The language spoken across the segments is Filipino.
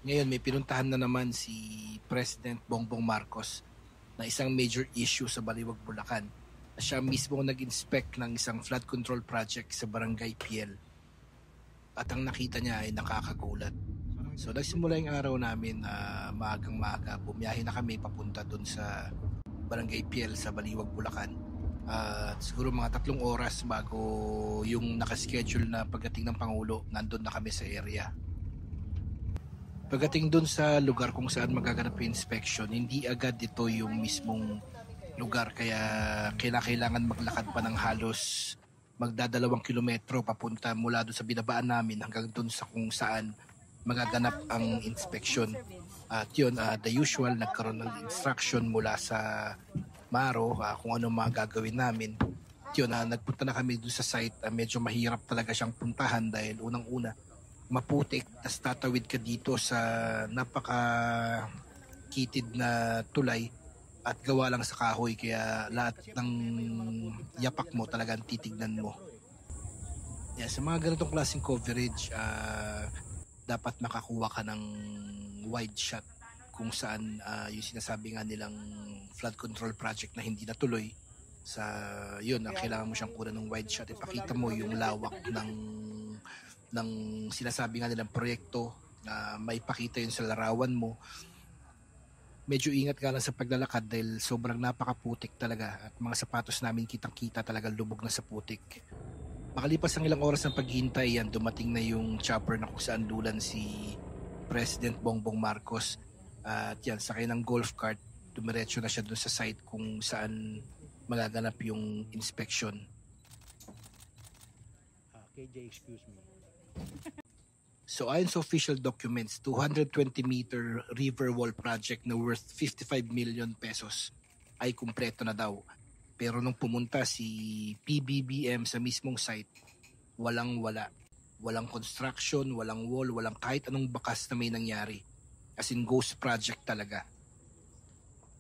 Ngayon may pinuntahan na naman si President Bongbong Marcos na isang major issue sa Baliwag, Bulacan. Siya mismo nag-inspect ng isang flood control project sa Barangay Piel. At ang nakita niya ay nakakagulat. So nagsimula yung araw namin na maagang maaga. Bumiyahe na kami papunta dun sa Barangay Piel sa Baliwag, Bulacan. Siguro mga 3 oras bago yung nakaschedule na pagdating ng Pangulo, nandun na kami sa area. Pagdating dun sa lugar kung saan magaganap yung inspection, hindi agad ito yung mismong lugar, kaya kailangan maglakad pa ng halos magdadalawang kilometro papunta mula doon sa binabaan namin hanggang doon sa kung saan magaganap ang inspection. At yun, the usual, nagkaroon ng instruction mula sa Maro kung ano mga gagawin namin. Yun, nagpunta na kami doon sa site. Medyo mahirap talaga siyang puntahan dahil unang-una maputik, tas tatawid ka dito sa napaka-kitid na tulay at gawa lang sa kahoy, kaya lahat ng yapak mo talagang titignan mo. Yeah, sa mga ganitong klaseng coverage, dapat makakuha ka ng wide shot kung saan yung sinasabi nga nilang flood control project na hindi natuloy. Sa yun, ang kailangan mo siyang kuha ng wide shot, ipakita mo yung lawak ng sinasabi nga nilang proyekto, na maipakita yun sa larawan mo. Medyo ingat ka lang sa paglalakad dahil sobrang napakaputik talaga at mga sapatos namin kitang-kita talaga lubog na sa putik. Makalipas ang ilang oras ng paghihintay, yan, dumating na yung chopper na kung saan dulan si President Bongbong Marcos. At yan, sakay ng golf cart, dumiretso na siya dun sa site kung saan magaganap yung inspection. KJ, excuse me. So ayon sa official documents, 220-meter river wall project na worth 55 million pesos ay kumpleto na daw. Pero nung pumunta si PBBM sa mismong site, walang-wala. Walang construction, walang wall, walang kahit anong bakas na may nangyari. As in ghost project talaga.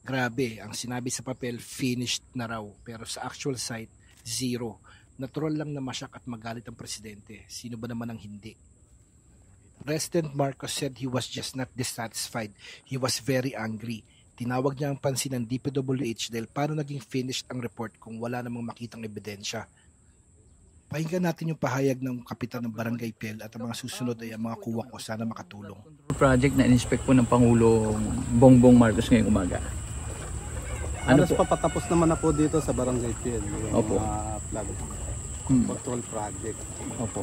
Grabe, ang sinabi sa papel, finished na raw. Pero sa actual site, zero. Natural lang na masyak at magalit ang presidente. Sino ba naman ang hindi? President Marcos said he was just not dissatisfied. He was very angry. Tinawag niya ang pansin ng DPWH dahil paano naging finished ang report kung wala namang makitang ebidensya. Pakinggan natin yung pahayag ng kapitan ng Barangay Piel at ang mga susunod ay ang mga kuwa ko, sana makatulong. Project na in-inspect po ng Pangulo Bongbong Marcos ngayong umaga. Ano po? Papatapos naman na po dito sa Barangay Piel. Opo. Flood control project. Opo.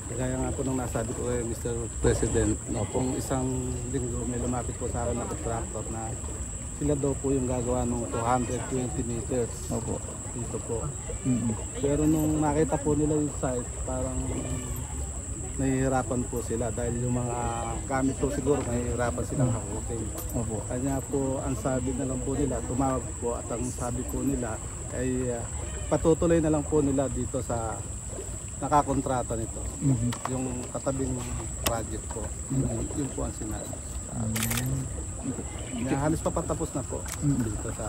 Kaya nga po nung nasabi ko kay Mr. President, kung isang linggo may lumapit po sa akin na contractor na sila daw po yung gagawa ng 220 meters. Opo. Dito po. Pero nung nakita po nila yung site, parang nahihirapan po sila dahil yung mga gamit po siguro nahihirapan silang hakutin. Opo. Kanya po ang sabi na lang po nila, tumawag po at ang sabi po nila ay patutuloy na lang po nila dito sa nakakontrata nito. Yung katabing project po. Yun po ang sinabi. Halos papatapos na po dito sa